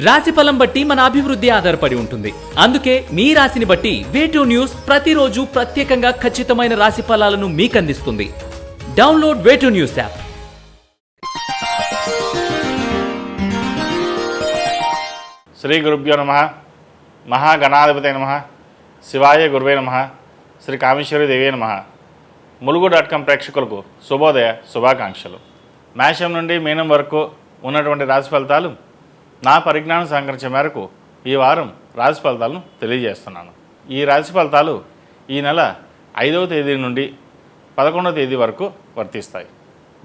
రాశిఫలం బట్టి మన అభివృద్ధి ఆధారపడి ఉంటుంది. అందుకే మీ రాశిని బట్టి వే2 న్యూస్ ప్రతిరోజు ప్రత్యేకంగా ఖచ్చితమైన రాశి ఫలాలను మీకు అందిస్తుంది. Download way two news app. శ్రీ గురుభ్యో నమః. మహాగణాధిపతయ నమః. శివాయ గురువే నమః. శ్రీ కామేశ్వరి దేవే నమః. ములుగు.com ప్రేక్షకులకు శుభోదయ శుభాకాంక్షలు. మేషం నుండి మీనం వరకు ఉన్నటువంటి రాశి ఫలితాలు నా పరిజ్ఞానం సహకరించే మేరకు ఈ వారం రాశి ఫలితాలను తెలియజేస్తున్నాను. ఈ రాశి ఫలితాలు ఈ నెల 5వ తేదీ నుండి 11వ తేదీ వరకు వర్తిస్తాయి.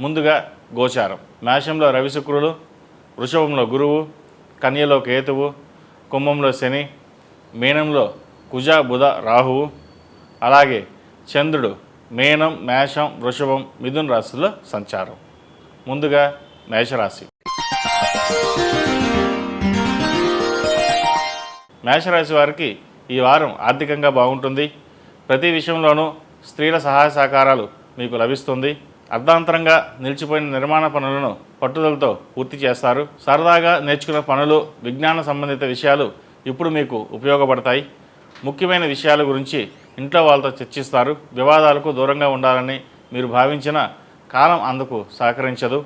ముందుగా గోచారం. మేషంలో రవి శుక్రులు, వృషభంలో గురువు, కన్యలో కేతువు, కుంభంలో శని, మీనంలో కుజ బుధ రాహువు, అలాగే చంద్రుడు మీనం, మేషం, వృషభం, మిథున రాశుల్లో సంచారం. ముందుగా మేషరాశి. మేషరాశి వారికి ఈ వారం ఆర్థికంగా బాగుంటుంది. ప్రతి విషయంలోనూ స్త్రీల సహాయ సహకారాలు మీకు లభిస్తుంది. అర్ధాంతరంగా నిలిచిపోయిన నిర్మాణ పనులను పట్టుదలతో పూర్తి చేస్తారు. సరదాగా నేర్చుకున్న పనులు, విజ్ఞాన సంబంధిత విషయాలు ఇప్పుడు మీకు ఉపయోగపడతాయి. ముఖ్యమైన విషయాల గురించి ఇంట్లో వాళ్ళతో చర్చిస్తారు. వివాదాలకు దూరంగా ఉండాలని మీరు భావించిన కాలం అందుకు సహకరించదు.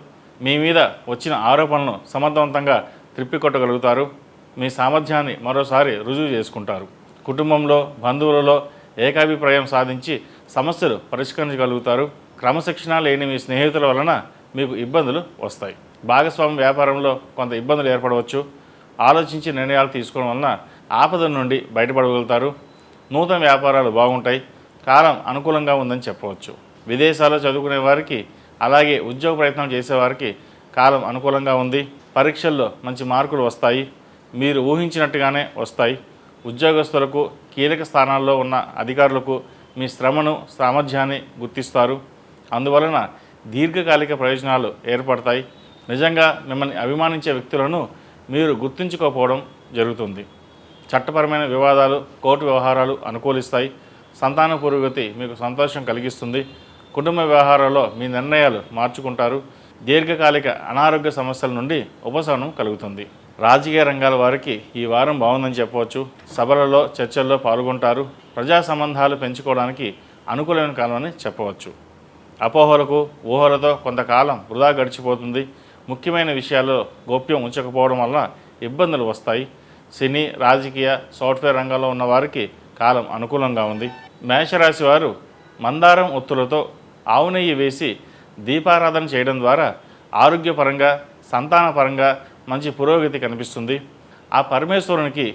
మీ మీద వచ్చిన ఆరోపణలను సమర్థవంతంగా త్రిప్పికొట్టగలుగుతారు. మీ సామర్థ్యాన్ని మరోసారి రుజువు చేసుకుంటారు. కుటుంబంలో, బంధువులలో ఏకాభిప్రాయం సాధించి సమస్యలు పరిష్కరించగలుగుతారు. క్రమశిక్షణ లేని మీ స్నేహితుల వలన మీకు ఇబ్బందులు వస్తాయి. భాగస్వామి వ్యాపారంలో కొంత ఇబ్బందులు ఏర్పడవచ్చు. ఆలోచించి నిర్ణయాలు తీసుకోవడం వలన ఆపద నుండి బయటపడగలుగుతారు. నూతన వ్యాపారాలు బాగుంటాయి. కాలం అనుకూలంగా ఉందని చెప్పవచ్చు. విదేశాల్లో చదువుకునే వారికి, అలాగే ఉద్యోగ ప్రయత్నం చేసేవారికి కాలం అనుకూలంగా ఉంది. పరీక్షల్లో మంచి మార్కులు వస్తాయి. మీరు ఊహించినట్టుగానే వస్తాయి. ఉద్యోగస్తులకు, కీలక స్థానాల్లో ఉన్న అధికారులకు మీ శ్రమను, సామర్థ్యాన్ని గుర్తిస్తారు. అందువలన దీర్ఘకాలిక ప్రయోజనాలు ఏర్పడతాయి. నిజంగా మిమ్మల్ని అభిమానించే వ్యక్తులను మీరు గుర్తించుకోకపోవడం జరుగుతుంది. చట్టపరమైన వివాదాలు, కోర్టు వ్యవహారాలు అనుకూలిస్తాయి. సంతాన పురోగతి మీకు సంతోషం కలిగిస్తుంది. కుటుంబ వ్యవహారాల్లో మీ నిర్ణయాలు మార్చుకుంటారు. దీర్ఘకాలిక అనారోగ్య సమస్యల నుండి ఉపశమనం కలుగుతుంది. రాజకీయ రంగాల వారికి ఈ వారం బాగుందని చెప్పవచ్చు. సభలలో, చర్చల్లో పాల్గొంటారు. ప్రజా సంబంధాలు పెంచుకోవడానికి అనుకూలమైన కాలం అని చెప్పవచ్చు. అపోహలకు, ఊహలతో కొంతకాలం వృధా గడిచిపోతుంది. ముఖ్యమైన విషయాల్లో గోప్యం ఉంచకపోవడం వల్ల ఇబ్బందులు వస్తాయి. సినీ, రాజకీయ, సాఫ్ట్వేర్ రంగంలో ఉన్న వారికి కాలం అనుకూలంగా ఉంది. మేషరాశి వారు మందారం ఒత్తులతో ఆవు నెయ్యి వేసి దీపారాధన చేయడం ద్వారా ఆరోగ్యపరంగా, సంతానపరంగా మంచి పురోగతి కనిపిస్తుంది. ఆ పరమేశ్వరునికి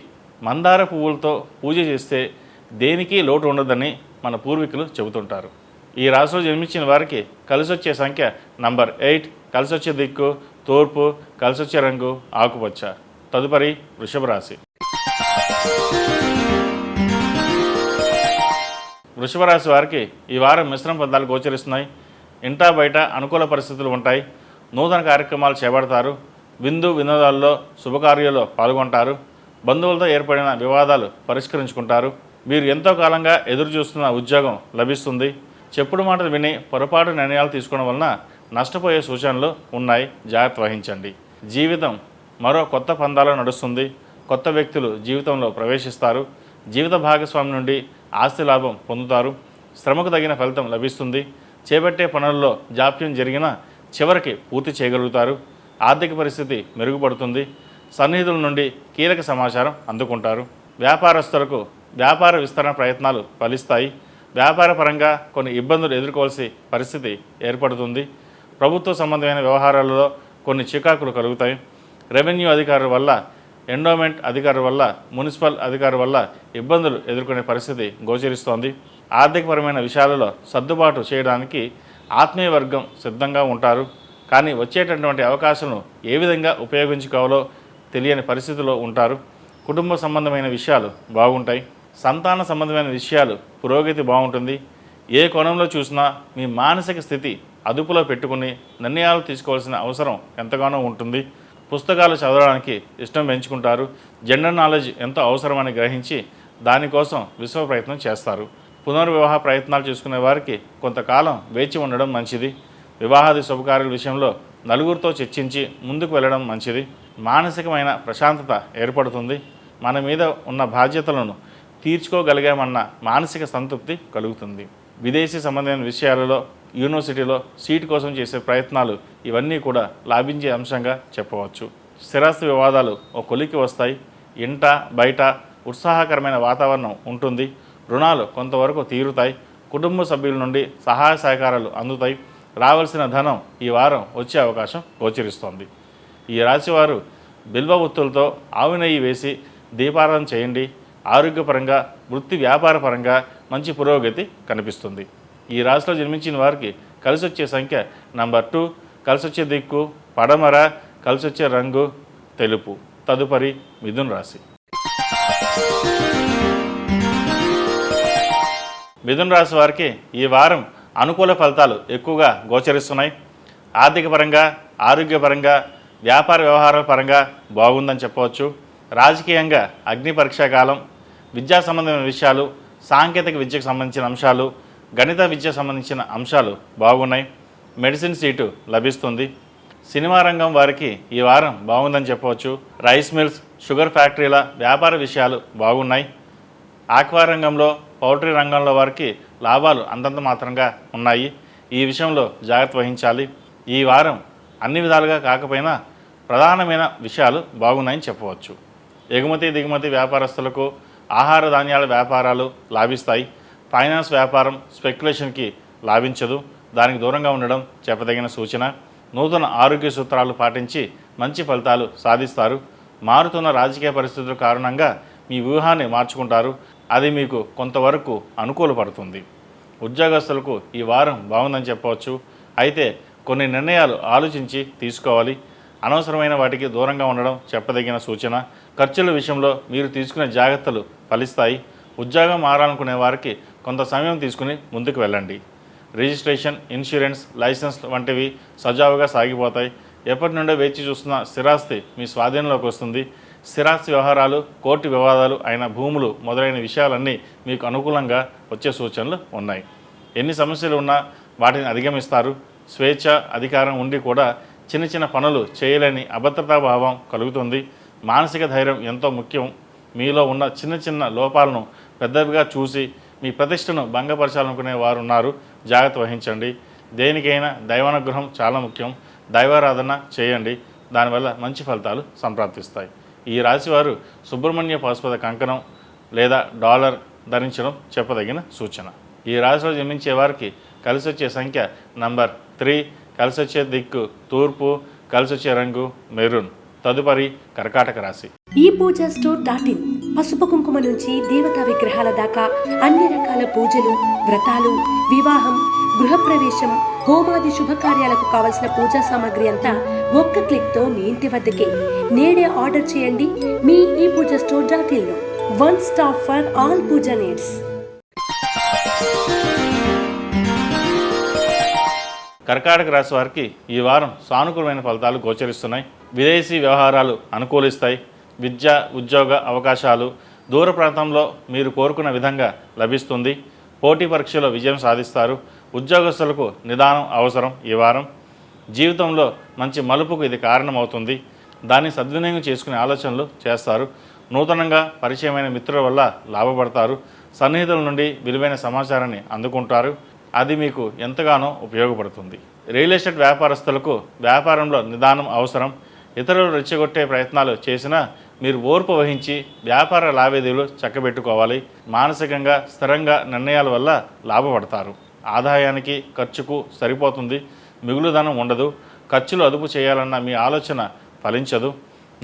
మందార పువ్వులతో పూజ చేస్తే దేనికి లోటు ఉండదని మన పూర్వీకులు చెబుతుంటారు. ఈ రాశిలో జన్మించిన వారికి కలిసొచ్చే సంఖ్య నంబర్ 8, కలిసొచ్చే దిక్కు తూర్పు, కలిసొచ్చే రంగు ఆకుపచ్చ. తదుపరి వృషభ రాశి. వృషభ రాశి వారికి ఈ వారం మిశ్రమ ఫలితాలు గోచరిస్తున్నాయి. ఇంటా బయట అనుకూల పరిస్థితులు ఉంటాయి. నూతన కార్యక్రమాలు చేపడతారు. విందు వినోదాల్లో, శుభకార్యాల్లో పాల్గొంటారు. బంధువులతో ఏర్పడిన వివాదాలు పరిష్కరించుకుంటారు. మీరు ఎంతో కాలంగా ఎదురు చూస్తున్న ఉద్యోగం లభిస్తుంది. చెప్పుడు మాటలు విని పొరపాటు నిర్ణయాలు తీసుకోవడం వలన నష్టపోయే సూచనలు ఉన్నాయి. జాగ్రత్త వహించండి. జీవితం మరో కొత్త పందాలో నడుస్తుంది. కొత్త వ్యక్తులు జీవితంలో ప్రవేశిస్తారు. జీవిత భాగస్వామి నుండి ఆస్తి లాభం పొందుతారు. శ్రమకు తగిన ఫలితం లభిస్తుంది. చేపట్టే పనుల్లో జాప్యం జరిగినా చివరికి పూర్తి చేయగలుగుతారు. ఆర్థిక పరిస్థితి మెరుగుపడుతుంది. సన్నిహితుల నుండి కీలక సమాచారం అందుకుంటారు. వ్యాపారస్తులకు వ్యాపార విస్తరణ ప్రయత్నాలు ఫలిస్తాయి. వ్యాపార పరంగా కొన్ని ఇబ్బందులు ఎదుర్కోవాల్సిన పరిస్థితి ఏర్పడుతుంది. ప్రభుత్వ సంబంధమైన వ్యవహారాలలో కొన్ని చికాకులు కలుగుతాయి. రెవెన్యూ అధికారుల వల్ల, ఎండోమెంట్ అధికారుల వల్ల, మున్సిపల్ అధికారుల వల్ల ఇబ్బందులు ఎదుర్కొనే పరిస్థితి గోచరిస్తోంది. ఆర్థికపరమైన విషయాలలో సర్దుబాటు చేయడానికి ఆత్మీయ వర్గం సిద్ధంగా ఉంటారు. కానీ వచ్చేటటువంటి అవకాశాలను ఏ విధంగా ఉపయోగించుకోవాలో తెలియని పరిస్థితిలో ఉంటారు. కుటుంబ సంబంధమైన విషయాలు బాగుంటాయి. సంతాన సంబంధమైన విషయాలు పురోగతి బాగుంటుంది. ఏ కోణంలో చూసినా మీ మానసిక స్థితి అదుపులో పెట్టుకుని నిర్ణయాలు తీసుకోవాల్సిన అవసరం ఎంతగానో ఉంటుంది. పుస్తకాలు చదవడానికి ఇష్టం పెంచుకుంటారు. జనరల్ నాలెడ్జ్ ఎంతో అవసరమని గ్రహించి దానికోసం విశ్వ ప్రయత్నం చేస్తారు. పునర్వివాహ ప్రయత్నాలు చేసుకునే వారికి కొంతకాలం వేచి ఉండడం మంచిది. వివాహాది శుభకార్యాల విషయంలో నలుగురితో చర్చించి ముందుకు వెళ్ళడం మంచిది. మానసికమైన ప్రశాంతత ఏర్పడుతుంది. మన మీద ఉన్న బాధ్యతలను తీర్చుకోగలిగామన్న మానసిక సంతృప్తి కలుగుతుంది. విదేశీ సంబంధమైన విషయాలలో యూనివర్సిటీలో సీటు కోసం చేసే ప్రయత్నాలు ఇవన్నీ కూడా లాభించే అంశంగా చెప్పవచ్చు. స్థిరాస్తి వివాదాలు ఒక కొలికి వస్తాయి. ఇంట బయట ఉత్సాహకరమైన వాతావరణం ఉంటుంది. రుణాలు కొంతవరకు తీరుతాయి. కుటుంబ సభ్యుల నుండి సహాయ సహకారాలు అందుతాయి. రావాల్సిన ధనం ఈ వారం వచ్చే అవకాశం గోచరిస్తోంది. ఈ రాశివారు బిల్వ ఒత్తులతో ఆవు నెయ్యి వేసి దీపారాధన చేయండి. ఆరోగ్యపరంగా వృత్తి వ్యాపార పరంగా మంచి పురోగతి కనిపిస్తుంది. ఈ రాశిలో జన్మించిన వారికి కలిసి వచ్చే సంఖ్య నంబర్ 2, కలిసి వచ్చే దిక్కు పడమర, కలిసి వచ్చే రంగు తెలుపు. తదుపరి మిథున రాశి. మిథున రాశి వారికి ఈ వారం అనుకూల ఫలితాలు ఎక్కువగా గోచరిస్తున్నాయి. ఆర్థిక పరంగా, ఆరోగ్యపరంగా, వ్యాపార వ్యవహారాల పరంగా బాగుందని చెప్పవచ్చు. రాజకీయంగా అగ్ని పరీక్షా కాలం. విద్యా సంబంధమైన విషయాలు, సాంకేతిక విద్యకు సంబంధించిన అంశాలు, గణిత విద్యకు సంబంధించిన అంశాలు బాగున్నాయి. మెడిసిన్ సీటు లభిస్తుంది. సినిమా రంగం వారికి ఈ వారం బాగుందని చెప్పవచ్చు. రైస్ మిల్స్, షుగర్ ఫ్యాక్టరీల వ్యాపార విషయాలు బాగున్నాయి. ఆక్వా రంగంలో, పౌల్ట్రీ రంగంలో వారికి లాభాలు అంతంత మాత్రంగా ఉన్నాయి. ఈ విషయంలో జాగ్రత్త వహించాలి. ఈ వారం అన్ని విధాలుగా కాకపోయినా ప్రధానమైన విషయాలు బాగున్నాయని చెప్పవచ్చు. ఎగుమతి దిగుమతి వ్యాపారస్తులకు ఆహార ధాన్యాల వ్యాపారాలు లాభిస్తాయి. ఫైనాన్స్ వ్యాపారం స్పెక్యులేషన్కి లాభించదు. దానికి దూరంగా ఉండడం చెప్పదగిన సూచన. నూతన ఆరోగ్య సూత్రాలు పాటించి మంచి ఫలితాలు సాధిస్తారు. మారుతున్న రాజకీయ పరిస్థితుల కారణంగా మీ వ్యూహాన్ని మార్చుకుంటారు. అది మీకు కొంతవరకు అనుకూలపడుతుంది. ఉద్యోగస్తులకు ఈ వారం బాగుందని చెప్పవచ్చు. అయితే కొన్ని నిర్ణయాలు ఆలోచించి తీసుకోవాలి. అనవసరమైన వాటికి దూరంగా ఉండడం చెప్పదగిన సూచన. ఖర్చుల విషయంలో మీరు తీసుకునే జాగ్రత్తలు ఫలిస్తాయి. ఉద్యోగం మారాలనుకునే వారికి కొంత సమయం తీసుకుని ముందుకు వెళ్ళండి. రిజిస్ట్రేషన్, ఇన్సూరెన్స్, లైసెన్స్ వంటివి సజావుగా సాగిపోతాయి. ఎప్పటి నుండో వేచి చూస్తున్న స్థిరాస్తి మీ స్వాధీనంలోకి వస్తుంది. స్థిరాస్తి వ్యవహారాలు, కోర్టు వివాదాలు అయిన భూములు మొదలైన విషయాలన్నీ మీకు అనుకూలంగా వచ్చే సూచనలు ఉన్నాయి. ఎన్ని సమస్యలు ఉన్నా వాటిని అధిగమిస్తారు. స్వేచ్ఛ, అధికారం ఉండి కూడా చిన్న చిన్న పనులు చేయలేని అభద్రతాభావం కలుగుతుంది. మానసిక ధైర్యం ఎంతో ముఖ్యం. మీలో ఉన్న చిన్న చిన్న లోపాలను పెద్దవిగా చూసి మీ ప్రతిష్టను భంగపరచాలనుకునే వారు ఉన్నారు. జాగ్రత్త వహించండి. దేనికైనా దైవానుగ్రహం చాలా ముఖ్యం. దైవారాధన చేయండి. దానివల్ల మంచి ఫలితాలు సంప్రాప్తిస్తాయి. ఈ రాశివారు సుబ్రహ్మణ్య పాశుపత కంకణం లేదా డాలర్ ధరించడం చెప్పదగిన సూచన. ఈ రాశిలో జన్మించే వారికి కలిసి వచ్చే సంఖ్య నంబర్ 3, కలిసి వచ్చే దిక్కు తూర్పు, కలిసి వచ్చే రంగు మెరూన్. తదుపరి కర్కాటక రాశి. ఈ పూజా స్టోర్.in పసుపు కుంకుమ నుంచి దేవతా విగ్రహాల దాకా అన్ని రకాల పూజలు, వ్రతాలు, వివాహం, గృహప్రవేశం, హోమాది శుభకార్యాలకు కావలసిన పూజా సామాగ్రి అంతా ఒక్క క్లిక్ తో మీ ఇంటి వద్దకే. నేడే ఆర్డర్ చేయండి మీ ఈ పూజా స్టోర్.in లో. One stop for all puja needs. కర్కాటక రాశి వారికి ఈ వారం సానుకూలమైన ఫలితాలు గోచరిస్తున్నాయి. విదేశీ వ్యవహారాలు అనుకూలిస్తాయి. విద్య, ఉద్యోగ అవకాశాలు దూర ప్రాంతంలో మీరు కోరుకున్న విధంగా లభిస్తుంది. పోటీ పరీక్షలో విజయం సాధిస్తారు. ఉద్యోగస్తులకు నిదానం అవసరం. ఈ వారం జీవితంలో మంచి మలుపుకు ఇది కారణమవుతుంది. దాన్ని సద్వినియోగం చేసుకునే ఆలోచనలు చేస్తారు. నూతనంగా పరిచయమైన మిత్రుల వల్ల లాభపడతారు. సన్నిహితుల నుండి విలువైన సమాచారాన్ని అందుకుంటారు. అది మీకు ఎంతగానో ఉపయోగపడుతుంది. రియల్ ఎస్టేట్ వ్యాపారస్తులకు వ్యాపారంలో నిదానం అవసరం. ఇతరులు రెచ్చగొట్టే ప్రయత్నాలు చేసినా మీరు ఓర్పు వహించి వ్యాపార లావాదేవీలు చక్కబెట్టుకోవాలి. మానసికంగా స్థిరంగా నిర్ణయాల వల్ల లాభపడతారు. ఆదాయానికి ఖర్చుకు సరిపోతుంది. మిగులుదనం ఉండదు. ఖర్చులు అదుపు చేయాలన్న మీ ఆలోచన ఫలించదు.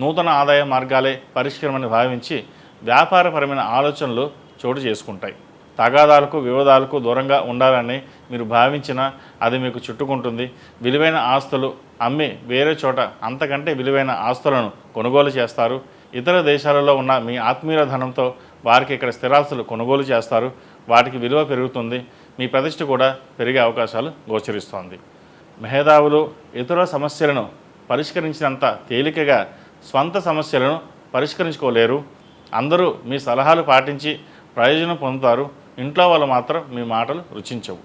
నూతన ఆదాయ మార్గాలే పరిష్కరమని భావించి వ్యాపారపరమైన ఆలోచనలు చోటు చేసుకుంటాయి. తగాదాలకు, వివాదాలకు దూరంగా ఉండాలని మీరు భావించినా అది మీకు చుట్టుకుంటుంది. విలువైన ఆస్తులు అమ్మి వేరే చోట అంతకంటే విలువైన ఆస్తులను కొనుగోలు చేస్తారు. ఇతర దేశాలలో ఉన్న మీ ఆత్మీయుల ధనంతో వారికి ఇక్కడ స్థిరాస్తులు కొనుగోలు చేస్తారు. వాటికి విలువ పెరుగుతుంది. మీ ప్రతిష్ట కూడా పెరిగే అవకాశాలు గోచరిస్తోంది. మేధావులు ఇతర సమస్యలను పరిష్కరించినంత తేలికగా స్వంత సమస్యలను పరిష్కరించుకోలేరు. అందరూ మీ సలహాలు పాటించి ప్రయోజనం పొందుతారు. ఇంట్లో వాళ్ళు మాత్రం మీ మాటలు రుచించవు.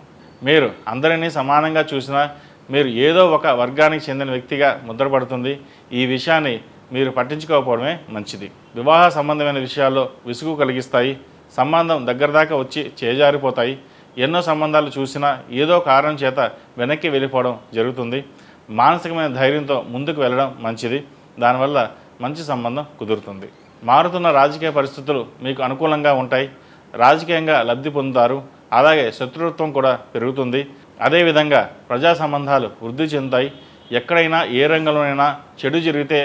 మీరు అందరినీ సమానంగా చూసినా మీరు ఏదో ఒక వర్గానికి చెందిన వ్యక్తిగా ముద్రపడుతుంది. ఈ విషయాన్ని మీరు పట్టించుకోకపోవడమే మంచిది. వివాహ సంబంధమైన విషయాల్లో విసుగు కలిగిస్తాయి. సంబంధం దగ్గర దాకా వచ్చి చేజారిపోతాయి. ఎన్నో సంబంధాలు చూసినా ఏదో కారణం చేత వెనక్కి వెళ్ళిపోవడం జరుగుతుంది. మానసికమైన ధైర్యంతో ముందుకు వెళ్ళడం మంచిది. దానివల్ల మంచి సంబంధం కుదురుతుంది. మారుతున్న రాజకీయ పరిస్థితులు మీకు అనుకూలంగా ఉంటాయి. రాజకీయంగా లబ్ధి పొందుతారు. అలాగే శత్రుత్వం కూడా పెరుగుతుంది. అదేవిధంగా ప్రజా సంబంధాలు వృద్ధి చెందుతాయి. ఎక్కడైనా ఏ రంగంలోనైనా చెడు జరిగితే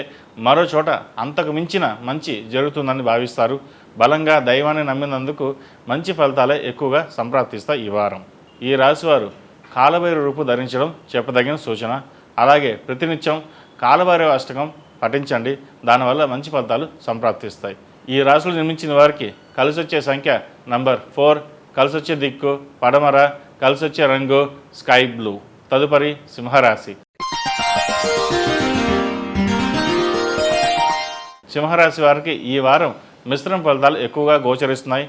మరో చోట అంతకు మించిన మంచి జరుగుతుందని భావిస్తారు. బలంగా దైవాన్ని నమ్మినందుకు మంచి ఫలితాలే ఎక్కువగా సంప్రాప్తిస్తాయి ఈ వారం. ఈ రాశివారు కాలభైరవ రూపు ధరించడం చెప్పదగిన సూచన. అలాగే ప్రతినిత్యం కాలభైరవ అష్టకం పఠించండి. దానివల్ల మంచి ఫలితాలు సంప్రాప్తిస్తాయి. ఈ రాశులు నిర్మించిన వారికి కలిసొచ్చే సంఖ్య నంబర్ 4, కలిసొచ్చే దిక్కు పడమర, కలిసొచ్చే రంగు స్కై బ్లూ. తదుపరి సింహరాశి. సింహరాశి వారికి ఈ వారం మిశ్రమ ఫలితాలు ఎక్కువగా గోచరిస్తున్నాయి.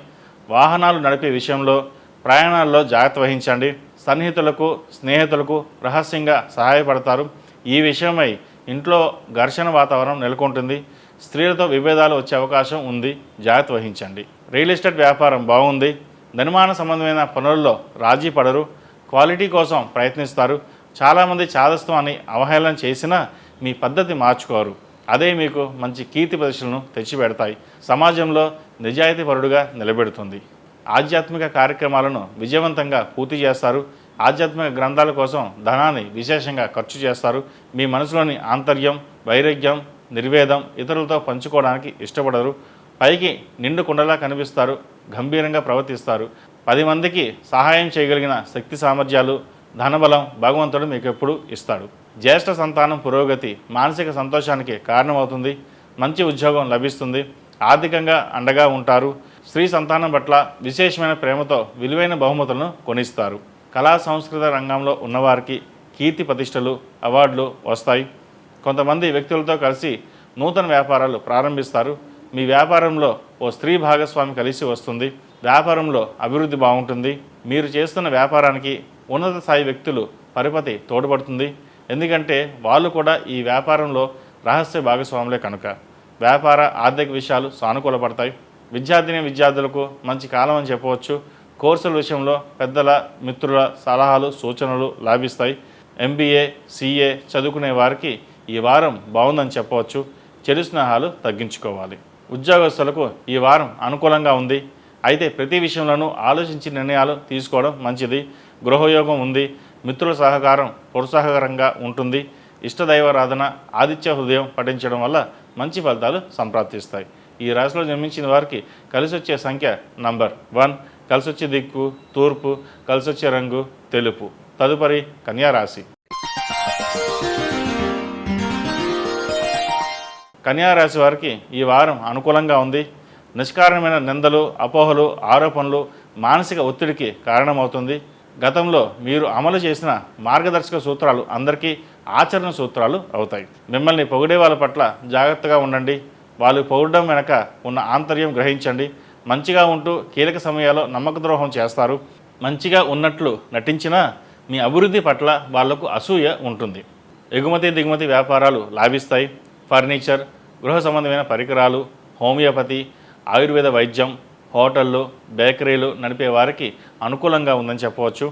వాహనాలు నడిపే విషయంలో ప్రయాణాల్లో జాగ్రత్త వహించండి. సన్నిహితులకు స్నేహితులకు రహస్యంగా సహాయపడతారు. ఈ విషయమై ఇంట్లో ఘర్షణ వాతావరణం నెలకొంటుంది. స్త్రీలతో విభేదాలు వచ్చే అవకాశం ఉంది. జాగ్రత్త వహించండి. రియల్ ఎస్టేట్ వ్యాపారం బాగుంది. నిర్మాణ సంబంధమైన పనుల్లో రాజీ పడరు. క్వాలిటీ కోసం ప్రయత్నిస్తారు. చాలామంది చాదస్తవాన్ని అవహేళన చేసినా మీ పద్ధతి మార్చుకోరు. అదే మీకు మంచి కీర్తి ప్రదర్శనలను తెచ్చిపెడతాయి. సమాజంలో నిజాయితీపరుడుగా నిలబెడుతుంది. ఆధ్యాత్మిక కార్యక్రమాలను విజయవంతంగా పూర్తి చేస్తారు. ఆధ్యాత్మిక గ్రంథాల కోసం ధనాన్ని విశేషంగా ఖర్చు చేస్తారు. మీ మనసులోని ఆంతర్యం, వైరాగ్యం, నిర్వేదం ఇతరులతో పంచుకోవడానికి ఇష్టపడరు. పైకి నిండు కుండలా కనిపిస్తారు. గంభీరంగా ప్రవర్తిస్తారు. 10 మందికి సహాయం చేయగలిగిన శక్తి సామర్థ్యాలు, ధనబలం భగవంతుడు మీకు ఎప్పుడు ఇస్తాడు. జ్యేష్ఠ సంతానం పురోగతి మానసిక సంతోషానికి కారణమవుతుంది. మంచి ఉద్యోగం లభిస్తుంది. ఆర్థికంగా అండగా ఉంటారు. స్త్రీ సంతానం పట్ల విశేషమైన ప్రేమతో విలువైన బహుమతులను కొనిస్తారు. కళా సంస్కృత రంగంలో ఉన్నవారికి కీర్తి ప్రతిష్టలు, అవార్డులు వస్తాయి. కొంతమంది వ్యక్తులతో కలిసి నూతన వ్యాపారాలు ప్రారంభిస్తారు. మీ వ్యాపారంలో ఓ స్త్రీ భాగస్వామి కలిసి వస్తుంది. వ్యాపారంలో అభివృద్ధి బాగుంటుంది. మీరు చేస్తున్న వ్యాపారానికి ఉన్నత స్థాయి వ్యక్తులు పరిపతి తోడ్పడుతుంది. ఎందుకంటే వాళ్ళు కూడా ఈ వ్యాపారంలో రహస్య భాగస్వాములే కనుక. వ్యాపార ఆర్థిక విషయాలు సానుకూలపడతాయి. విద్యార్థులకు మంచి కాలం అని చెప్పవచ్చు. కోర్సుల విషయంలో పెద్దల మిత్రుల సలహాలు సూచనలు లాభిస్తాయి. MBA, CA చదువుకునే వారికి ఈ వారం బాగుందని చెప్పవచ్చు. చెడు స్నేహాలు తగ్గించుకోవాలి. ఉద్యోగస్తులకు ఈ వారం అనుకూలంగా ఉంది. అయితే ప్రతి విషయంలోనూ ఆలోచించి నిర్ణయాలు తీసుకోవడం మంచిది. గృహయోగం ఉంది. మిత్రుల సహకారం ప్రోత్సాహకరంగా ఉంటుంది. ఇష్టదైవారాధన, ఆదిత్య హృదయం పఠించడం వల్ల మంచి ఫలితాలు సంప్రాప్తిస్తాయి. ఈ రాశిలో జన్మించిన వారికి కలిసొచ్చే సంఖ్య నంబర్ 1, కలిసొచ్చే దిక్కు తూర్పు, కలిసొచ్చే రంగు తెలుపు. తదుపరి కన్యారాశి. కన్యారాశి వారికి ఈ వారం అనుకూలంగా ఉంది. నిష్కారణమైన నిందలు, అపోహలు, ఆరోపణలు మానసిక ఒత్తిడికి కారణమవుతుంది. గతంలో మీరు అమలు చేసిన మార్గదర్శక సూత్రాలు అందరికీ ఆచరణ సూత్రాలు అవుతాయి. మిమ్మల్ని పొగిడే వాళ్ళ పట్ల జాగ్రత్తగా ఉండండి. వాళ్ళు పొగడడం వెనక ఉన్న ఆంతర్యం గ్రహించండి. మంచిగా ఉంటూ కీలక సమయాల్లో నమ్మక ద్రోహం చేస్తారు. మంచిగా ఉన్నట్లు నటించినా మీ అభివృద్ధి పట్ల వాళ్లకు అసూయ ఉంటుంది. ఎగుమతి దిగుమతి వ్యాపారాలు లాభిస్తాయి. ఫర్నిచర్, గృహ సంబంధమైన పరికరాలు, హోమియోపతి, ఆయుర్వేద వైద్యం, హోటళ్ళు, బేకరీలు నడిపే వారికి అనుకూలంగా ఉందని చెప్పవచ్చు.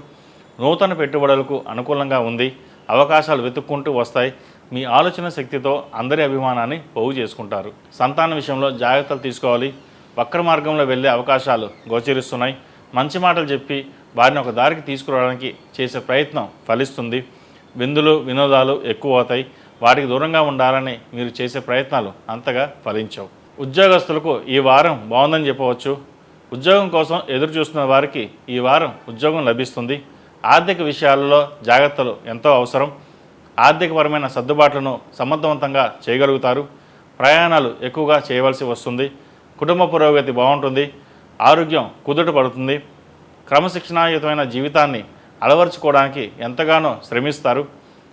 నూతన పెట్టుబడులకు అనుకూలంగా ఉంది. అవకాశాలు వెతుక్కుంటూ వస్తాయి. మీ ఆలోచన శక్తితో అందరి అభిమానాన్ని పోగు చేసుకుంటారు. సంతాన విషయంలో జాగ్రత్తలు తీసుకోవాలి. వక్ర మార్గంలో వెళ్ళే అవకాశాలు గోచరిస్తున్నాయి. మంచి మాటలు చెప్పి వారిని ఒక దారికి తీసుకురావడానికి చేసే ప్రయత్నం ఫలిస్తుంది. విందులు వినోదాలు ఎక్కువ అవుతాయి. వాటికి దూరంగా ఉండాలని మీరు చేసే ప్రయత్నాలు అంతగా ఫలించవు. ఉద్యోగస్తులకు ఈ వారం బాగుందని చెప్పవచ్చు. ఉద్యోగం కోసం ఎదురు చూస్తున్న వారికి ఈ వారం ఉద్యోగం లభిస్తుంది. ఆర్థిక విషయాలలో జాగ్రత్తలు ఎంతో అవసరం. ఆర్థికపరమైన సర్దుబాట్లను సమర్థవంతంగా చేయగలుగుతారు. ప్రయాణాలు ఎక్కువగా చేయవలసి వస్తుంది. కుటుంబ పురోగతి బాగుంటుంది. ఆరోగ్యం కుదుట పడుతుంది. క్రమశిక్షణాయుతమైన జీవితాన్ని అలవరుచుకోవడానికి ఎంతగానో శ్రమిస్తారు.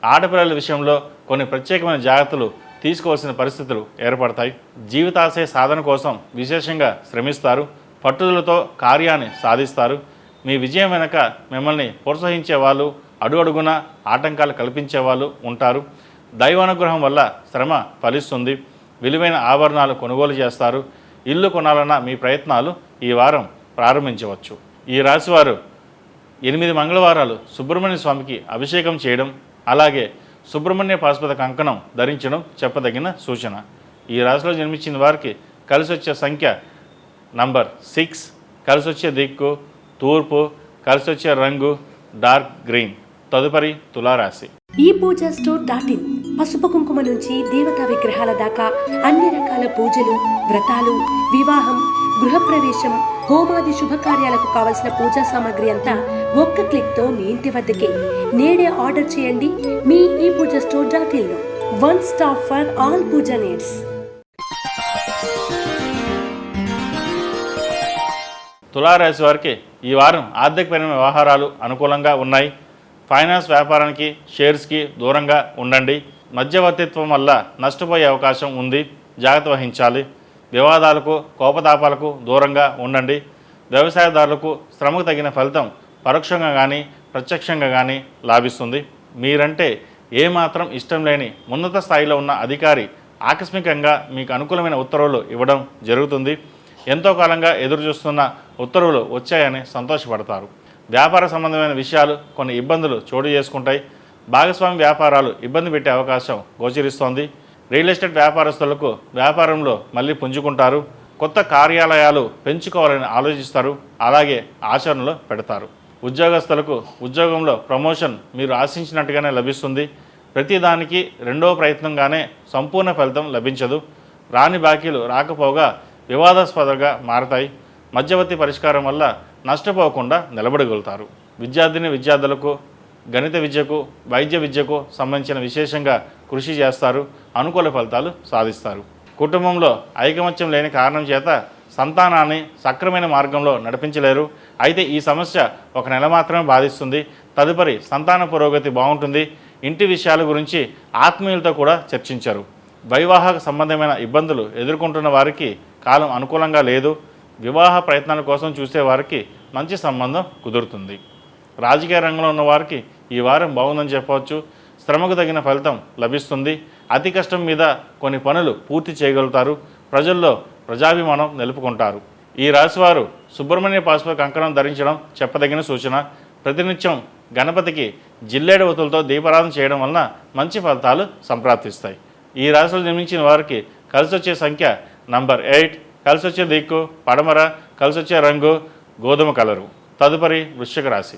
ఆడపిల్లల విషయంలో కొన్ని ప్రత్యేకమైన జాగ్రత్తలు తీసుకోవాల్సిన పరిస్థితులు ఏర్పడతాయి. జీవితాశయ సాధన కోసం విశేషంగా శ్రమిస్తారు. పట్టుదలతో కార్యాన్ని సాధిస్తారు. మీ విజయం వెనక మిమ్మల్ని ప్రోత్సహించే వాళ్ళు, అడుగడుగున ఆటంకాలు కల్పించే వాళ్ళు ఉంటారు. దైవానుగ్రహం వల్ల శ్రమ ఫలిస్తుంది. విలువైన ఆభరణాలు కొనుగోలు చేస్తారు. ఇల్లు కొనాలన్న మీ ప్రయత్నాలు ఈ వారం ప్రారంభించవచ్చు. ఈ రాశివారు 8 మంగళవారాలు సుబ్రహ్మణ్య స్వామికి అభిషేకం చేయడం, అలాగే సుబ్రహ్మణ్య పాశుపత కంకణం ధరించడం చెప్పదగిన సూచన. ఈ రాశిలో జన్మించిన వారికి కలిసి వచ్చే సంఖ్య నంబర్ 6, కలిసి వచ్చే దిక్కు తూర్పు, కలిసి వచ్చే రంగు డార్క్ గ్రీన్. తదుపరి తులారాశి. ఈ పూజా స్టోర్ .in పసుపు కుంకుమ నుంచి దేవతా విగ్రహాల దాకా అన్ని రకాల పూజలు, వ్రతాలు, వివాహం, గృహప్రవేశం, హోమాది శుభకార్యాలకు కావలసిన పూజా సామాగ్రి అంతా ఒక్క క్లిక్తో మీ ఇంటి వద్దకే. నేడే ఆర్డర్ చేయండి మీ ఈ పూజా స్టోర్ .in లో. One stop for all puja needs. తులారాశి వారికి ఈ వారం ఆర్థికపరమైన వ్యవహారాలు అనుకూలంగా ఉన్నాయి. ఫైనాన్స్ వ్యాపారానికి, షేర్స్కి దూరంగా ఉండండి. మధ్యవర్తిత్వం వల్ల నష్టపోయే అవకాశం ఉంది, జాగ్రత్త వహించాలి. వివాదాలకు, కోపతాపాలకు దూరంగా ఉండండి. వ్యవసాయదారులకు శ్రమకు తగిన ఫలితం పరోక్షంగా కానీ ప్రత్యక్షంగా కానీ లాభిస్తుంది. మీరంటే ఏమాత్రం ఇష్టం లేని ఉన్నత స్థాయిలో ఉన్న అధికారి ఆకస్మికంగా మీకు అనుకూలమైన ఉత్తర్వులు ఇవ్వడం జరుగుతుంది. ఎంతో కాలంగా ఎదురుచూస్తున్న ఉత్తర్వులు వచ్చాయని సంతోషపడతారు. వ్యాపార సంబంధమైన విషయాలు కొన్ని ఇబ్బందులు చోటు చేసుకుంటాయి. భాగస్వామి వ్యాపారాలు ఇబ్బంది పెట్టే అవకాశం గోచరిస్తోంది. రియల్ ఎస్టేట్ వ్యాపారస్తులకు వ్యాపారంలో మళ్ళీ పుంజుకుంటారు. కొత్త కార్యాలయాలు పెంచుకోవాలని ఆలోచిస్తారు, అలాగే ఆచరణలో పెడతారు. ఉద్యోగస్తులకు ఉద్యోగంలో ప్రమోషన్ మీరు ఆశించినట్టుగానే లభిస్తుంది. ప్రతిదానికి రెండో ప్రయత్నంగానే సంపూర్ణ ఫలితం లభించదు. రాని బాకీలు రాకపోగా వివాదాస్పదంగా మారతాయి. మధ్యవర్తి పరిష్కారం వల్ల నష్టపోకుండా నిలబడగలుగుతారు. విద్యార్థులకు గణిత విద్యకు, వైద్య విద్యకు సంబంధించిన విశేషంగా కృషి చేస్తారు. అనుకూల ఫలితాలు సాధిస్తారు. కుటుంబంలో ఐకమత్యం లేని కారణం చేత సంతానాన్ని సక్రమైన మార్గంలో నడిపించలేరు. అయితే ఈ సమస్య 1 నెల మాత్రమే బాధిస్తుంది. తదుపరి సంతాన పురోగతి బాగుంటుంది. ఇంటి విషయాల గురించి ఆత్మీయులతో కూడా చర్చించరు. వైవాహిక సంబంధమైన ఇబ్బందులు ఎదుర్కొంటున్న వారికి కాలం అనుకూలంగా లేదు. వివాహ ప్రయత్నాల కోసం చూసే వారికి మంచి సంబంధం కుదురుతుంది. రాజకీయ రంగంలో ఉన్న వారికి ఈ వారం బాగుందని చెప్పవచ్చు. శ్రమకు తగిన ఫలితం లభిస్తుంది. అతి కష్టం మీద కొన్ని పనులు పూర్తి చేయగలుగుతారు. ప్రజల్లో ప్రజాభిమానం నిలుపుకుంటారు. ఈ రాశివారు సుబ్రహ్మణ్య పాశుపత కంకణం ధరించడం చెప్పదగిన సూచన. ప్రతినిత్యం గణపతికి జిల్లేడు ఒత్తులతో దీపారాధన చేయడం వలన మంచి ఫలితాలు సంప్రాప్తిస్తాయి. ఈ రాశిలో జన్మించిన వారికి కలిసి వచ్చే సంఖ్య నంబర్ 8, కలిసి వచ్చే దిక్కు పడమర, కలిసి వచ్చే రంగు గోధుమ కలరు. తదుపరి వృశ్చిక రాశి.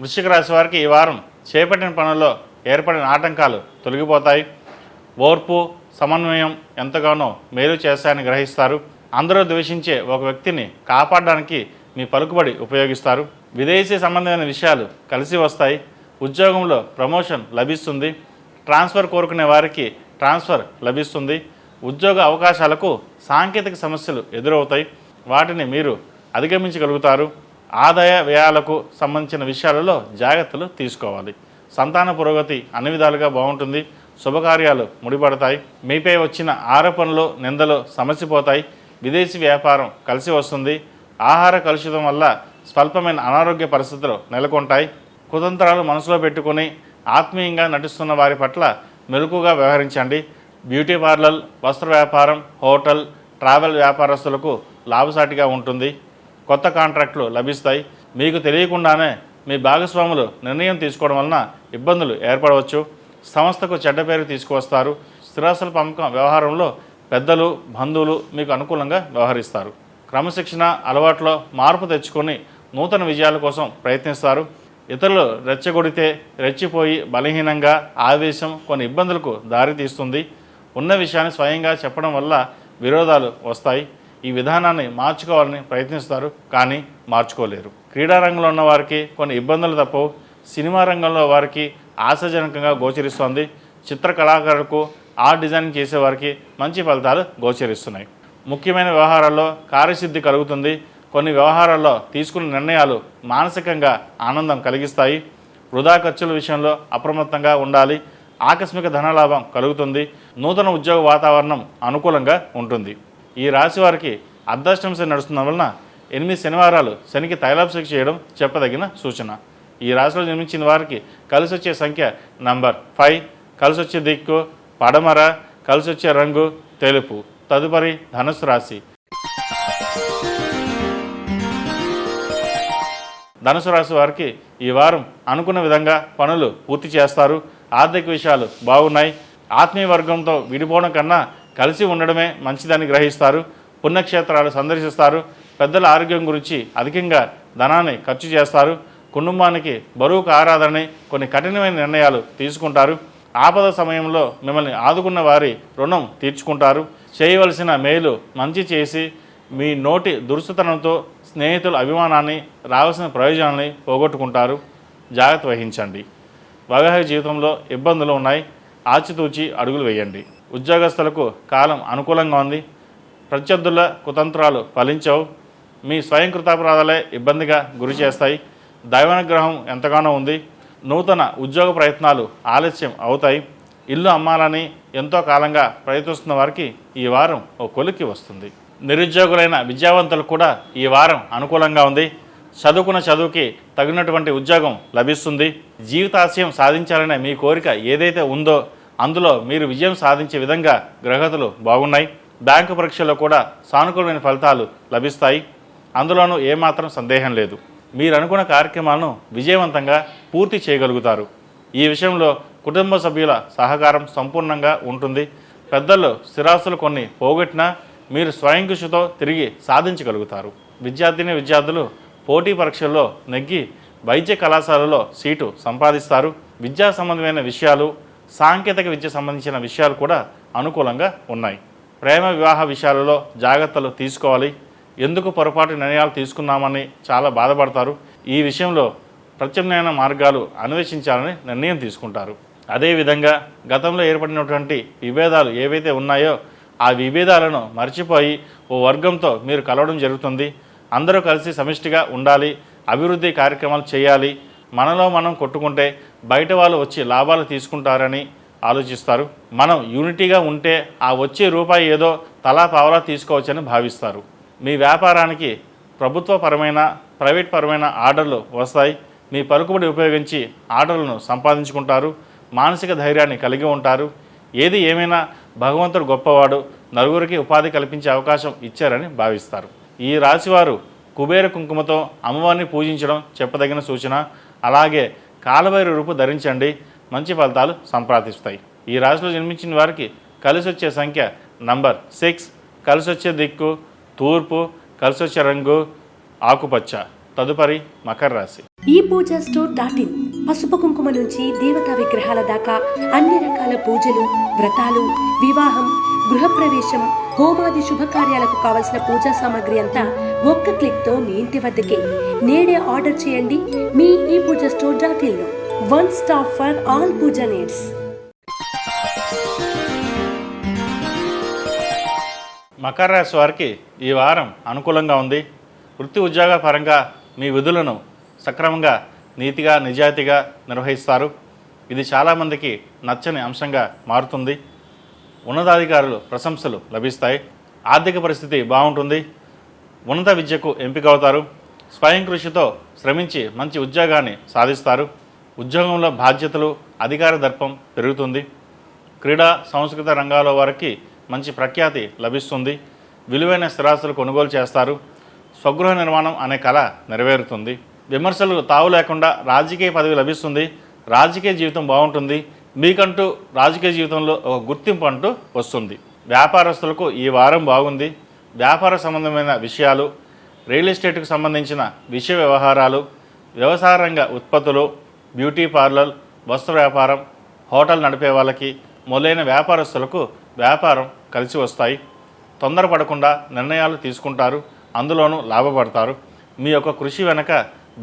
వృశ్చిక రాశి వారికి ఈ వారం చేపట్టిన పనుల్లో ఏర్పడిన ఆటంకాలు తొలగిపోతాయి. ఓర్పు, సమన్వయం ఎంతగానో మేలు చేస్తాయని గ్రహిస్తారు. అందరూ ద్వేషించే ఒక వ్యక్తిని కాపాడడానికి మీ పలుకుబడి ఉపయోగిస్తారు. విదేశీ సంబంధమైన విషయాలు కలిసి వస్తాయి. ఉద్యోగంలో ప్రమోషన్ లభిస్తుంది. ట్రాన్స్ఫర్ కోరుకునే వారికి ట్రాన్స్ఫర్ లభిస్తుంది. ఉద్యోగ అవకాశాలకు సాంకేతిక సమస్యలు ఎదురవుతాయి. వాటిని మీరు అధిగమించగలుగుతారు. ఆదాయ వ్యయాలకు సంబంధించిన విషయాలలో జాగ్రత్తలు తీసుకోవాలి. సంతాన పురోగతి అన్ని విధాలుగా బాగుంటుంది. శుభకార్యాలు ముడిపడతాయి. మీపై వచ్చిన ఆరోపణలు, నిందలు సమసిపోతాయి. విదేశీ వ్యాపారం కలిసి వస్తుంది. ఆహార కలుషితం వల్ల స్వల్పమైన అనారోగ్య పరిస్థితులు నెలకొంటాయి. కుతంత్రాలు మనసులో పెట్టుకుని ఆత్మీయంగా నటిస్తున్న వారి పట్ల మెలకుగా వ్యవహరించండి. బ్యూటీ పార్లర్, వస్త్ర వ్యాపారం, హోటల్, ట్రావెల్ వ్యాపారస్తులకు లాభసాటిగా ఉంటుంది. కొత్త కాంట్రాక్టులు లభిస్తాయి. మీకు తెలియకుండానే మీ భాగస్వాములు నిర్ణయం తీసుకోవడం వలన ఇబ్బందులు ఏర్పడవచ్చు. సంస్థకు చెడ్డ పేరు తీసుకువస్తారు. స్థిరాస్తుల పంపకం వ్యవహారంలో పెద్దలు, బంధువులు మీకు అనుకూలంగా వ్యవహరిస్తారు. క్రమశిక్షణ అలవాట్లో మార్పు తెచ్చుకొని నూతన విజయాల కోసం ప్రయత్నిస్తారు. ఇతరులు రెచ్చగొడితే రెచ్చిపోయి బలహీనంగా ఆవేశం కొన్ని ఇబ్బందులకు దారితీస్తుంది. ఉన్న విషయాన్ని స్వయంగా చెప్పడం వల్ల విరోధాలు వస్తాయి. ఈ విధానాన్ని మార్చుకోవాలని ప్రయత్నిస్తారు, కానీ మార్చుకోలేరు. క్రీడారంగంలో ఉన్న వారికి కొన్ని ఇబ్బందులు తప్పవు. సినిమా రంగంలో వారికి ఆశాజనకంగా గోచరిస్తోంది. చిత్ర కళాకారులకు, ఆర్ట్ డిజైనింగ్ చేసేవారికి మంచి ఫలితాలు గోచరిస్తున్నాయి. ముఖ్యమైన వ్యవహారాల్లో కార్యసిద్ధి కలుగుతుంది. కొన్ని వ్యవహారాల్లో తీసుకున్న నిర్ణయాలు మానసికంగా ఆనందం కలిగిస్తాయి. వృధా ఖర్చుల విషయంలో అప్రమత్తంగా ఉండాలి. ఆకస్మిక ధనలాభం కలుగుతుంది. నూతన ఉద్యోగ వాతావరణం అనుకూలంగా ఉంటుంది. ఈ రాశి వారికి అర్ధాష్టమ శని నడుస్తున్న వలన 8 శనివారాలు శనికి తైలాభిషేకం చేయడం చెప్పదగిన సూచన. ఈ రాశిలో జన్మించిన వారికి కలిసి వచ్చే సంఖ్య నంబర్ 5, కలిసి వచ్చే దిక్కు పడమర, కలిసి వచ్చే రంగు తెలుపు. తదుపరి ధనుసు రాశి. ధనుసు రాశి వారికి ఈ వారం అనుకున్న విధంగా పనులు పూర్తి చేస్తారు. ఆర్థిక విషయాలు బాగున్నాయి. ఆత్మీయ వర్గంతో విడిపోవడం కన్నా కలిసి ఉండడమే మంచిదని గ్రహిస్తారు. పుణ్యక్షేత్రాలు సందర్శిస్తారు. పెద్దల ఆరోగ్యం గురించి అధికంగా ధనాన్ని ఖర్చు చేస్తారు. కుటుంబానికి బరువుకు ఆరాధనని కొన్ని కఠినమైన నిర్ణయాలు తీసుకుంటారు. ఆపద సమయంలో మిమ్మల్ని ఆదుకున్న వారి రుణం తీర్చుకుంటారు. చేయవలసిన మేలు మంచి చేసి మీ నోటి దురుసుతనంతో స్నేహితుల అభిమానాన్ని, రావాల్సిన ప్రయోజనాన్ని పోగొట్టుకుంటారు. జాగ్రత్త వహించండి. వైవాహిక జీవితంలో ఇబ్బందులు ఉన్నాయి. ఆచితూచి అడుగులు వేయండి. ఉద్యోగస్తులకు కాలం అనుకూలంగా ఉంది. ప్రత్యర్థుల కుతంత్రాలు ఫలించవు. మీ స్వయం కృతాపరాధాలే ఇబ్బందిగా గురి చేస్తాయి. దైవానుగ్రహం ఎంతగానో ఉంది. నూతన ఉద్యోగ ప్రయత్నాలు ఆలస్యం అవుతాయి. ఇల్లు అమ్మాలని ఎంతో కాలంగా ప్రయత్నిస్తున్న వారికి ఈ వారం ఓ కొలిక్కి వస్తుంది. నిరుద్యోగులైన విద్యావంతులకు కూడా ఈ వారం అనుకూలంగా ఉంది. చదువుకున్న చదువుకి తగినటువంటి ఉద్యోగం లభిస్తుంది. జీవితాశయం సాధించాలనే మీ కోరిక ఏదైతే ఉందో అందులో మీరు విజయం సాధించే విధంగా గ్రహగతులు బాగున్నాయి. బ్యాంకు పరీక్షల్లో కూడా సానుకూలమైన ఫలితాలు లభిస్తాయి. అందులోనూ ఏమాత్రం సందేహం లేదు. మీరు అనుకున్న కార్యక్రమాలను విజయవంతంగా పూర్తి చేయగలుగుతారు. ఈ విషయంలో కుటుంబ సభ్యుల సహకారం సంపూర్ణంగా ఉంటుంది. పెద్దలు స్థిరాస్తులు కొన్ని పోగొట్టినా మీరు స్వయం కృషితో తిరిగి సాధించగలుగుతారు. విద్యార్థులు పోటీ పరీక్షల్లో నెగ్గి వైద్య కళాశాలలో సీటు సంపాదిస్తారు. విద్యా సంబంధమైన విషయాలు, సాంకేతిక విద్య సంబంధించిన విషయాలు కూడా అనుకూలంగా ఉన్నాయి. ప్రేమ వివాహ విషయాలలో జాగ్రత్తలు తీసుకోవాలి. ఎందుకు పొరపాటు నిర్ణయాలు తీసుకున్నామని చాలా బాధపడతారు. ఈ విషయంలో ప్రత్యామ్నాయ మార్గాలు అన్వేషించాలని నిర్ణయం తీసుకుంటారు. అదేవిధంగా గతంలో ఏర్పడినటువంటి విభేదాలు ఏవైతే ఉన్నాయో ఆ విభేదాలను మర్చిపోయి ఓ వర్గంతో మీరు కలవడం జరుగుతుంది. అందరూ కలిసి సమిష్టిగా ఉండాలి. అభివృద్ధి కార్యక్రమాలు చేయాలి. మనలో మనం కొట్టుకుంటే బయట వాళ్ళు వచ్చి లాభాలు తీసుకుంటారని ఆలోచిస్తారు. మనం యూనిటీగా ఉంటే ఆ వచ్చే రూపాయి ఏదో తలా పావలా తీసుకోవచ్చని భావిస్తారు. మీ వ్యాపారానికి ప్రభుత్వపరమైన, ప్రైవేట్ పరమైన ఆర్డర్లు వస్తాయి. మీ పలుకుబడి ఉపయోగించి ఆర్డర్లను సంపాదించుకుంటారు. మానసిక ధైర్యాన్ని కలిగి ఉంటారు. ఏది ఏమైనా భగవంతుడు గొప్పవాడు, నలుగురికి ఉపాధి కల్పించే అవకాశం ఇచ్చారని భావిస్తారు. ఈ రాశివారు కుబేర కుంకుమతో అమ్మవారిని పూజించడం చెప్పదగిన సూచన. అలాగే కాలభైరవ రూపు ధరించండి. మంచి ఫలితాలు సంప్రాప్తిస్తాయి. ఈ రాశిలో జన్మించిన వారికి కలిసి వచ్చే సంఖ్య నంబర్ 6, కలిసి వచ్చే దిక్కు తూర్పు, కలిసి వచ్చే రంగు ఆకుపచ్చ. తదుపరి మకర రాశి. ఈ పూజా స్టోర్.in పసుపు కుంకుమ నుంచి దేవతా విగ్రహాల దాకా అన్ని రకాల పూజలు, వ్రతాలు, వివాహం, గృహప్రవేశం, హోమాది శుభకార్యాలకు కావలసిన పూజా సామాగ్రి అంతా ఒక్క క్లిక్తో మీ ఇంటి వద్దకే. నేడే ఆర్డర్ చేయండి మీ ఈ పూజా స్టోర్.in లో. One stop for all puja needs. మకర రాశి వారికి ఈ వారం అనుకూలంగా ఉంది. వృత్తి ఉద్యోగ పరంగా మీ విధులను సక్రమంగా, నీతిగా, నిజాయితీగా నిర్వహిస్తారు. ఇది చాలామందికి నచ్చని అంశంగా మారుతుంది. ఉన్నతాధికారులు ప్రశంసలు లభిస్తాయి. ఆర్థిక పరిస్థితి బాగుంటుంది. ఉన్నత విద్యకు ఎంపిక అవుతారు. స్వయం కృషితో శ్రమించి మంచి ఉద్యోగాన్ని సాధిస్తారు. ఉద్యోగంలో బాధ్యతలు, అధికార దర్పం పెరుగుతుంది. క్రీడా, సాంస్కృతిక రంగాల వారికి మంచి ప్రఖ్యాతి లభిస్తుంది. విలువైన స్థిరాస్తులు కొనుగోలు చేస్తారు. స్వగృహ నిర్మాణం అనే కళ నెరవేరుతుంది. విమర్శలకు తావు లేకుండా రాజకీయ పదవి లభిస్తుంది. రాజకీయ జీవితం బాగుంటుంది. మీకంటూ రాజకీయ జీవితంలో ఒక గుర్తింపు అంటూ వస్తుంది. వ్యాపారస్తులకు ఈ వారం బాగుంది. వ్యాపార సంబంధమైన విషయాలు, రియల్ ఎస్టేట్కు సంబంధించిన విషయ వ్యవహారాలు, వ్యవసాయ రంగ ఉత్పత్తులు, బ్యూటీ పార్లర్, వస్త్ర వ్యాపారం, హోటల్ నడిపే వాళ్ళకి మొదలైన వ్యాపారస్తులకు వ్యాపారం కలిసి వస్తాయి. తొందరపడకుండా నిర్ణయాలు తీసుకుంటారు. అందులోనూ లాభపడతారు. మీ యొక్క కృషి వెనక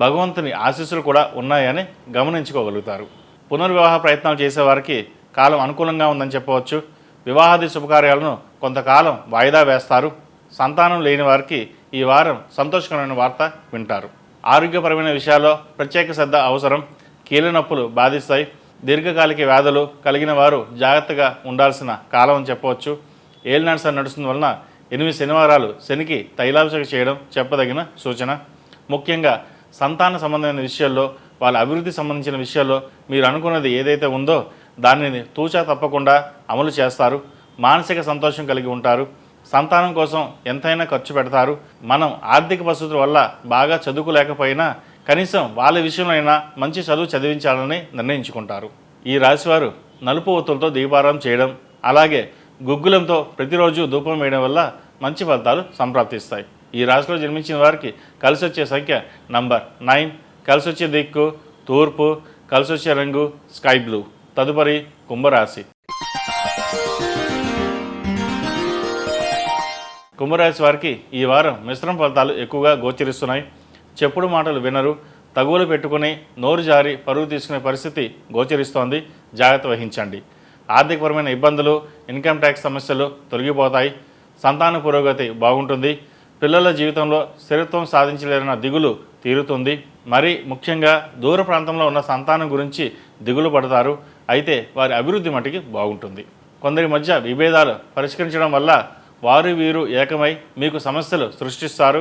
భగవంతుని ఆశీస్సులు కూడా ఉన్నాయని గమనించుకోగలుగుతారు. పునర్వివాహ ప్రయత్నాలు చేసేవారికి కాలం అనుకూలంగా ఉందని చెప్పవచ్చు. వివాహాది శుభకార్యాలను కొంతకాలం వాయిదా వేస్తారు. సంతానం లేని వారికి ఈ వారం సంతోషకరమైన వార్త వింటారు. ఆరోగ్యపరమైన విషయాల్లో ప్రత్యేక శ్రద్ధ అవసరం. కీళ్ళ నొప్పులు బాధిస్తాయి. దీర్ఘకాలిక వ్యాధులు కలిగిన వారు జాగ్రత్తగా ఉండాల్సిన కాలం అని చెప్పవచ్చు. ఏలినాడ్స్ నడుస్తున్న వలన 8 శనివారాలు శనికి తైలాభిషేకం చేయడం చెప్పదగిన సూచన. ముఖ్యంగా సంతాన సంబంధమైన విషయాల్లో, వాళ్ళ అభివృద్ధి సంబంధించిన విషయాల్లో మీరు అనుకున్నది ఏదైతే ఉందో దానిని తూచా తప్పకుండా అమలు చేస్తారు. మానసిక సంతోషం కలిగి ఉంటారు. సంతానం కోసం ఎంతైనా ఖర్చు పెడతారు. మనం ఆర్థిక పరిస్థితుల వల్ల బాగా చదువుకోలేకపోయినా కనీసం వాళ్ళ విషయంలో అయినా మంచి చదువు చదివించాలని నిర్ణయించుకుంటారు. ఈ రాశివారు నలుపు ఒత్తులతో దీపారాధన చేయడం, అలాగే గుగ్గులంతో ప్రతిరోజు ధూపం వేయడం వల్ల మంచి ఫలితాలు సంప్రాప్తిస్తాయి. ఈ రాశిలో జన్మించిన వారికి కలిసి వచ్చే సంఖ్య నంబర్ 9, కలిసి వచ్చే దిక్కు తూర్పు, కలిసి వచ్చే రంగు స్కై బ్లూ. తదుపరి కుంభరాశి. కుంభరాశి వారికి ఈ వారం మిశ్రమ ఫలితాలు ఎక్కువగా గోచరిస్తున్నాయి. చెప్పుడు మాటలు వినరు. తగువులు పెట్టుకుని నోరు జారి పరుగు తీసుకునే పరిస్థితి గోచరిస్తోంది. జాగ్రత్త వహించండి. ఆర్థికపరమైన ఇబ్బందులు, ఇన్కమ్ ట్యాక్స్ సమస్యలు తొలగిపోతాయి. సంతాన పురోగతి బాగుంటుంది. పిల్లల జీవితంలో స్థిరత్వం సాధించలేరన్న దిగులు తీరుతుంది. మరి ముఖ్యంగా దూర ప్రాంతంలో ఉన్న సంతానం గురించి దిగులు పడతారు. అయితే వారి అభివృద్ధి మటుకి బాగుంటుంది. కొందరి మధ్య విభేదాలు పరిష్కరించడం వల్ల వారు వీరు ఏకమై మీకు సమస్యలు సృష్టిస్తారు.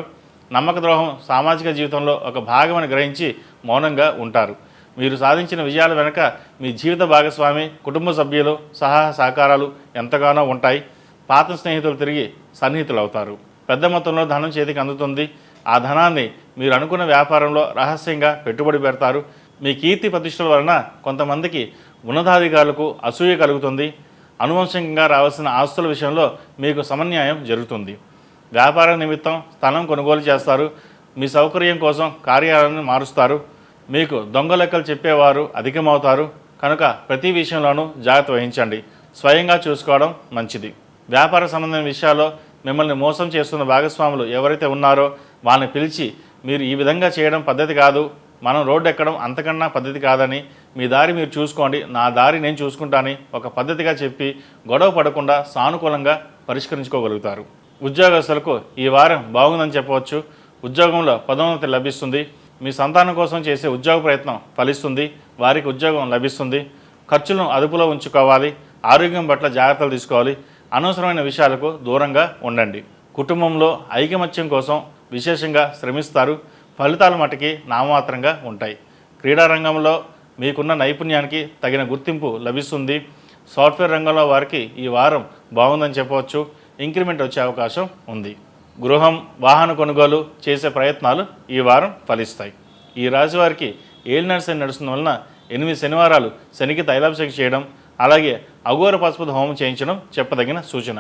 నమ్మక ద్రోహం సామాజిక జీవితంలో ఒక భాగమని గ్రహించి మౌనంగా ఉంటారు. మీరు సాధించిన విజయాల వెనుక మీ జీవిత భాగస్వామి, కుటుంబ సభ్యులు సహకారాలు ఎంతగానో ఉంటాయి. పాత స్నేహితులు తిరిగి సన్నిహితులు అవుతారు. పెద్ద మొత్తంలో ధనం చేతికి అందుతుంది. ఆ ధనాన్ని మీరు అనుకున్న వ్యాపారంలో రహస్యంగా పెట్టుబడి పెడతారు. మీ కీర్తి ప్రతిష్టల వలన కొంతమందికి ఉన్నతాధికారులకు అసూయ కలుగుతుంది. అనువంశికంగా రావాల్సిన ఆస్తుల విషయంలో మీకు సమన్యాయం జరుగుతుంది. వ్యాపార నిమిత్తం స్థలం కొనుగోలు చేస్తారు. మీ సౌకర్యం కోసం కార్యాలయాన్ని మారుస్తారు. మీకు దొంగ లెక్కలు చెప్పేవారు అధికమవుతారు. కనుక ప్రతి విషయంలోనూ జాగ్రత్త వహించండి. స్వయంగా చూసుకోవడం మంచిది. వ్యాపార సంబంధమైన విషయాల్లో మిమ్మల్ని మోసం చేస్తున్న భాగస్వాములు ఎవరైతే ఉన్నారో వాళ్ళని పిలిచి మీరు ఈ విధంగా చేయడం పద్ధతి కాదు, మనం రోడ్డు ఎక్కడం అంతకన్నా పద్ధతి కాదని, మీ దారి మీరు చూసుకోండి, నా దారి నేను చూసుకుంటానని ఒక పద్ధతిగా చెప్పి గొడవ పడకుండా సానుకూలంగా పరిష్కరించుకోగలుగుతారు. ఉద్యోగస్తులకు ఈ వారం బాగుందని చెప్పవచ్చు. ఉద్యోగంలో పదోన్నతి లభిస్తుంది. మీ సంతానం కోసం చేసే ఉద్యోగ ప్రయత్నం ఫలిస్తుంది. వారికి ఉద్యోగం లభిస్తుంది. ఖర్చులను అదుపులో ఉంచుకోవాలి. ఆరోగ్యం పట్ల జాగ్రత్తలు తీసుకోవాలి. అనవసరమైన విషయాలకు దూరంగా ఉండండి. కుటుంబంలో ఐకమత్యం కోసం విశేషంగా శ్రమిస్తారు. ఫలితాలు మటుకి నామమాత్రంగా ఉంటాయి. క్రీడారంగంలో మీకున్న నైపుణ్యానికి తగిన గుర్తింపు లభిస్తుంది. సాఫ్ట్వేర్ రంగంలో వారికి ఈ వారం బాగుందని చెప్పవచ్చు. ఇంక్రిమెంట్ వచ్చే అవకాశం ఉంది. గృహం, వాహన కొనుగోలు చేసే ప్రయత్నాలు ఈ వారం ఫలిస్తాయి. ఈ రాశి వారికి ఏలినాటి శని నడుస్తున్న వలన 8 శనివారాలు శనికి తైలాభిషేకం చేయడం, అలాగే అఘోర పశుపతి హోమం చేయించడం చెప్పదగిన సూచన.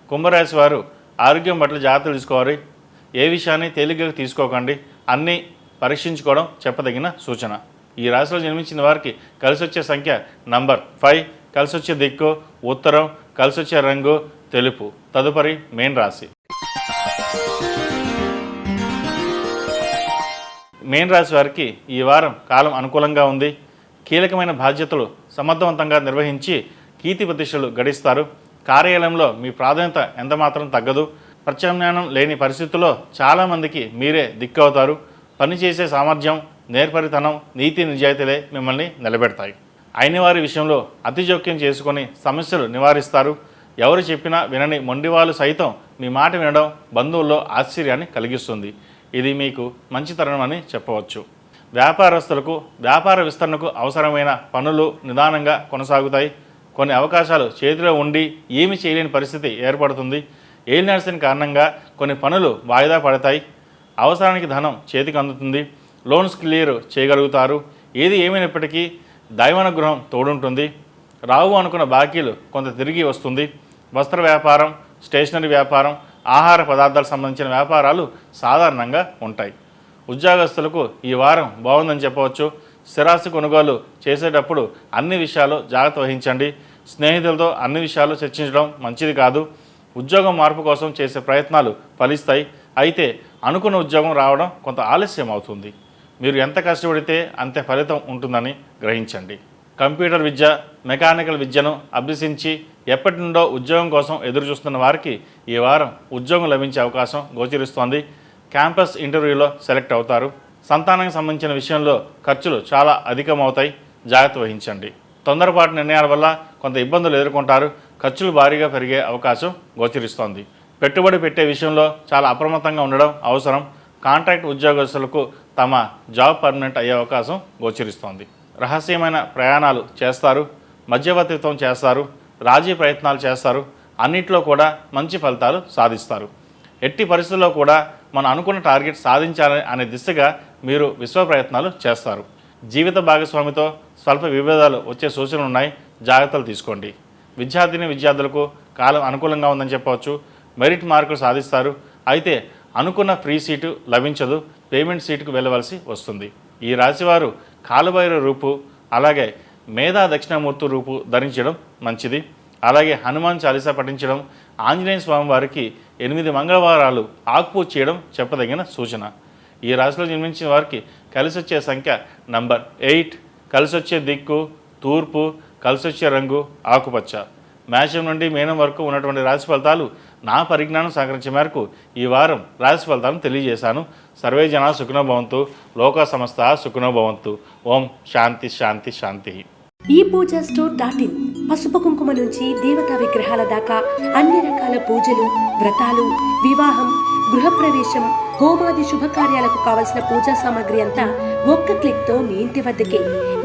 కుంభరాశి వారు ఆరోగ్యం పట్ల జాగ్రత్తలు తీసుకోవాలి. ఏ విషయాన్ని తేలిగ్గా తీసుకోకండి. అన్నీ పరీక్షించుకోవడం చెప్పదగిన సూచన. ఈ రాశిలో జన్మించిన వారికి కలిసి వచ్చే సంఖ్య నంబర్ 5, కలిసి వచ్చే దిక్కు ఉత్తరం, కలిసి వచ్చే రంగు తెలుపు. తదుపరి మేన్ రాశి. మేన్ రాశి వారికి ఈ వారం కాలం అనుకూలంగా ఉంది. కీలకమైన బాధ్యతలు సమర్థవంతంగా నిర్వహించి కీర్తి ప్రతిష్టలు గడిస్తారు. కార్యాలయంలో మీ ప్రాధాన్యత ఎంతమాత్రం తగ్గదు. ప్రత్యామ్నాయం లేని పరిస్థితుల్లో చాలామందికి మీరే దిక్కవుతారు. పనిచేసే సామర్థ్యం, నేర్పరితనం, నీతి నిజాయితీలే మిమ్మల్ని నిలబెడతాయి. అయిన వారి విషయంలో అతి జోక్యం చేసుకొని సమస్యలు నివారిస్తారు. ఎవరు చెప్పినా వినని మొండివాళ్ళు సైతం మీ మాట వినడం బంధువుల్లో ఆశ్చర్యాన్ని కలిగిస్తుంది. ఇది మీకు మంచి తరుణమని చెప్పవచ్చు. వ్యాపారస్తులకు వ్యాపార విస్తరణకు అవసరమైన పనులు నిదానంగా కొనసాగుతాయి. కొన్ని అవకాశాలు చేతిలో ఉండి ఏమీ చేయలేని పరిస్థితి ఏర్పడుతుంది. ఏలినాటి శని కారణంగా కొన్ని పనులు వాయిదా పడతాయి. అవసరానికి ధనం చేతికి అందుతుంది. లోన్స్ క్లియర్ చేయగలుగుతారు. ఏది ఏమైనప్పటికీ దైవానుగ్రహం తోడుంటుంది. రావు అనుకున్న బాకీలు కొంత తిరిగి వస్తుంది. వస్త్ర వ్యాపారం, స్టేషనరీ వ్యాపారం, ఆహార పదార్థాలకు సంబంధించిన వ్యాపారాలు సాధారణంగా ఉంటాయి. ఉద్యోగస్తులకు ఈ వారం బాగుందని చెప్పవచ్చు. స్థిరాస్తి కొనుగోలు చేసేటప్పుడు అన్ని విషయాలు జాగ్రత్త వహించండి. స్నేహితులతో అన్ని విషయాలు చర్చించడం మంచిది కాదు. ఉద్యోగం మార్పు కోసం చేసే ప్రయత్నాలు ఫలిస్తాయి. అయితే అనుకున్న ఉద్యోగం రావడం కొంత ఆలస్యం అవుతుంది. మీరు ఎంత కష్టపడితే అంతే ఫలితం ఉంటుందని గ్రహించండి. కంప్యూటర్ విద్య, మెకానికల్ విద్యను అభ్యసించి ఎప్పటి నుండో ఉద్యోగం కోసం ఎదురు చూస్తున్న వారికి ఈ వారం ఉద్యోగం లభించే అవకాశం గోచరిస్తోంది. క్యాంపస్ ఇంటర్వ్యూలో సెలెక్ట్ అవుతారు. సంతానానికి సంబంధించిన విషయంలో ఖర్చులు చాలా అధికమవుతాయి. జాగ్రత్త వహించండి. తొందరపాటు నిర్ణయాల వల్ల కొంత ఇబ్బందులు ఎదుర్కొంటారు. ఖర్చులు భారీగా పెరిగే అవకాశం గోచరిస్తోంది. పెట్టుబడి పెట్టే విషయంలో చాలా అప్రమత్తంగా ఉండడం అవసరం. కాంట్రాక్ట్ ఉద్యోగస్తులకు తమ జాబ్ పర్మనెంట్ అయ్యే అవకాశం గోచరిస్తోంది. రహస్యమైన ప్రయాణాలు చేస్తారు, మధ్యవర్తిత్వం చేస్తారు, రాజీ ప్రయత్నాలు చేస్తారు. అన్నిట్లో కూడా మంచి ఫలితాలు సాధిస్తారు. ఎట్టి పరిస్థితుల్లో కూడా మనం అనుకున్న టార్గెట్ సాధించాలని అనే దిశగా మీరు విశ్వ ప్రయత్నాలు చేస్తారు. జీవిత భాగస్వామితో స్వల్ప విభేదాలు వచ్చే సూచనలు ఉన్నాయి, జాగ్రత్తలు తీసుకోండి. విద్యార్థులకు కాలం అనుకూలంగా ఉందని చెప్పవచ్చు. మెరిట్ మార్కులు సాధిస్తారు. అయితే అనుకున్న ఫ్రీ సీటు లభించదు, పేమెంట్ సీటుకు వెళ్ళవలసి వస్తుంది. ఈ రాశివారు కాలుబైరు రూపు అలాగే మేధా దక్షిణామూర్తి రూపు ధరించడం మంచిది. అలాగే హనుమాన్ చాలీసా పఠించడం, ఆంజనేయ స్వామి వారికి 8 మంగళవారాలు ఆకుపూజ చేయడం చెప్పదగిన సూచన. ఈ రాశిలో జన్మించిన వారికి కలిసి వచ్చే సంఖ్య నంబర్ 8, కలిసి వచ్చే దిక్కు తూర్పు, కలిసి వచ్చే రంగు ఆకుపచ్చ. మేషం నుండి మీనం వరకు ఉన్నటువంటి రాశి ఫలితాలు నా పరిజ్ఞానం సహకరించే మేరకు ఈ వారం రాశి ఫలితాలను తెలియజేశాను. సర్వే జనా సుఖినో భవంతు, లోకా సమస్త సుఖినో భవంతు. ఓం శాంతి శాంతి శాంతి. ఈ పూజా స్టోర్.in పసుపు కుంకుమ నుంచి దేవతా విగ్రహాల దాకా అన్ని రకాల పూజలు, వ్రతాలు, వివాహం, గృహప్రవేశం, హోమాది శుభకార్యాలకు కావలసిన పూజా సామాగ్రి అంతా ఒక్క క్లిక్ తో మీ ఇంటి వద్దకే.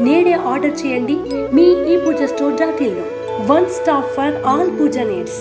నేడే ఆర్డర్ చేయండి మీ ఈ పూజా స్టోర్.in లో. One stop for all puja needs.